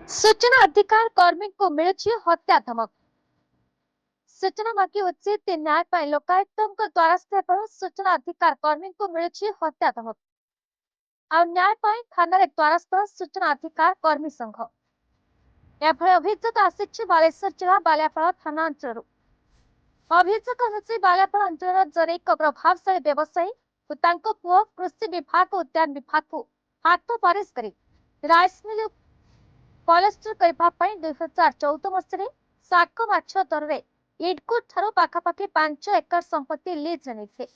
सूचना अधिकार कर्मी को मिलुछि हत्या धमक। सूचना मागी उचित न्याय पर लोकायुक्तों द्वारस्थ हेबारु सूचना अधिकार कर्मी को मिलुछि हत्या धमक। आ न्याय पर थाना द्वारस्थ सूचना अधिकार कर्मी संघ एभଳି ଅଭିଯୋଗ ଆସିଛି ବାଲେଶ୍ୱର ଜିଲ୍ଲା ବାଲିଆପାଳ ଥାନା ଅଞ୍ଚଳରୁ। ଅଭିଯୋଗ ହେଉଛି ବାଲିଆପାଳ ଅଞ୍ଚଳର ଜଣେ ପ୍ରଭାବଶାଳୀ ବ୍ୟବସାୟୀ ଓ ତାଙ୍କ ପୁଅ କୃଷି ବିଭାଗ ଉଦ୍ୟାନ ବିଭାଗକୁ ହାତ ବାରିଶ କରି ରାଇସ୍ ମିଲ୍ ପଲିଷ୍ଟର କରିବା ପାଇଁ 2014 ମସିହାରେ ଶାଗ ମାଛ ଦରରେ ଇଡ୍କୋ ଠାରୁ ପାଖାପାଖି 5 ଏକର ସମ୍ପତ୍ତି ଲିଜ୍ ନେଇଥିଲେ।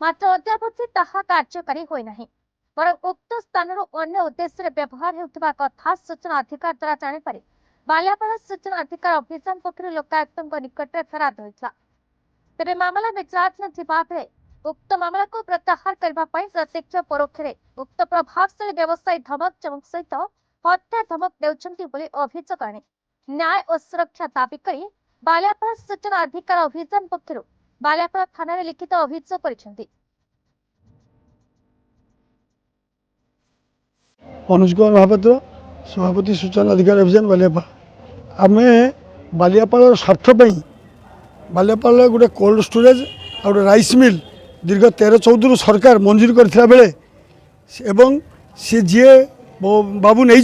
ମାତ୍ର ଅଦ୍ୟାବଧି ତାହା କାର୍ଯ୍ୟକାରୀ ହୋଇନାହିଁ। ବରଂ ଉକ୍ତ ସ୍ଥାନରୁ ଅନ୍ୟ ଉଦ୍ଦେଶ୍ୟରେ ବ୍ୟବହାର ହେଉଥିବା କଥା सूचना अधिकार द्वारा जानिपारे बालियापाଳ सूचना अधिकार अभियान पक्षରୁ लोकायुक्तଙ୍କ निकटରେ ଫେରାଦ ହୋଇଥିଲା। ତେବେ ମାମଲା ବିଚାରାଧୀନ ଥିବା ବେଳେ ଉକ୍ତ ମାମଲାକୁ ପ୍ରତ୍ୟାହାର କରିବା ପାଇଁ ପ୍ରତ୍ୟକ୍ଷ ପରୋକ୍ଷରେ ଉକ୍ତ ପ୍ରଭାବଶାଳୀ ବ୍ୟବସାୟୀ ଧମକ ଚମକ ସହିତ ହତ୍ୟା ଧମକ ଦେଉଛନ୍ତି ବୋଲି ଅଭିଯୋଗ ଆଣି ନ୍ୟାୟ ଓ ସୁରକ୍ଷା ଦାବି କରି ବାଲିଆପାଳ सूचना अधिकार अभियान पक्षରୁ ବାଲିଆପାଳ ଥାନାରେ ଲିଖିତ ଅଭିଯୋଗ କରିଛନ୍ତି। अनुज कुमार महापात्र सभापति सूचना अधिकार अभियान बालियापाल आम बालियापाल स्वार्थ बालियापाल गोटे कोल्ड स्टोरेज आ गोटे राइस मिल दीर्घ 13-14 सरकार मंजूर करथिला बेले एवं सी जी बाबू नहीं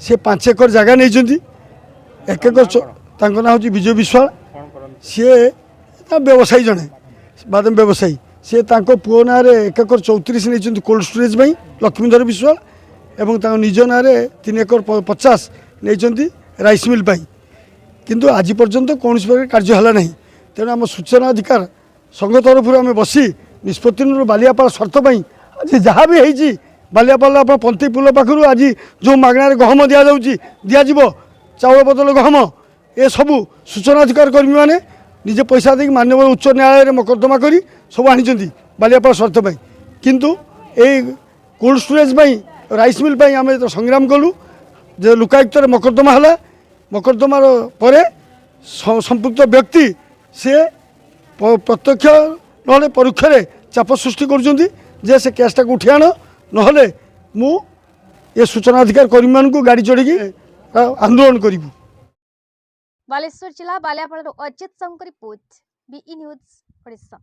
सी 5 एकर जगह नहीं 1 एकर ना हूँ विजय विश्वाल सी व्यवसायी जड़े बादाम व्यवसायी सी पुओ ना 1 एकर 34 नहीं कोल्ड स्टोरेज लक्ष्मीधर विश्वाल एवं निज ना 3 एकर 50 नहीं राइस मिल किंतु आज पर्यंत कौन प्रकार कार्य है ना। तेणु आम सूचना अधिकार संघ तरफ आम बसी निष्पत्ति बालियापाल स्वार्थ आज जहाँ भी होती बालियापाल आप पंती पुल पाखु आज जो मागणार गहम दि जाऊँगी चाउल बदल गहम ए सबू सूचना अधिकार कर्मी मैंने निजे पैसा दे माननीय उच्च न्यायालय मकद्दमा कर सब आनी बालियापाल स्वार्थ किंतु ए कोल्ड स्टोरेज राइस मिल आम संग्राम कलु जे लोकायुक्त मकद्दमा है मकद्दमार पर संपुक्त व्यक्ति सी प्रत्यक्ष ना परोक्ष चाप सृष्टि कर से केसटा उठी आण ना मु ये सूचना अधिकार कर्मी मान गाड़ी चढ़ी आंदोलन करूँ। बालेश्वर जिला बालियापाल अजित संग रिपोर्ट BE न्यूज ओडिशा।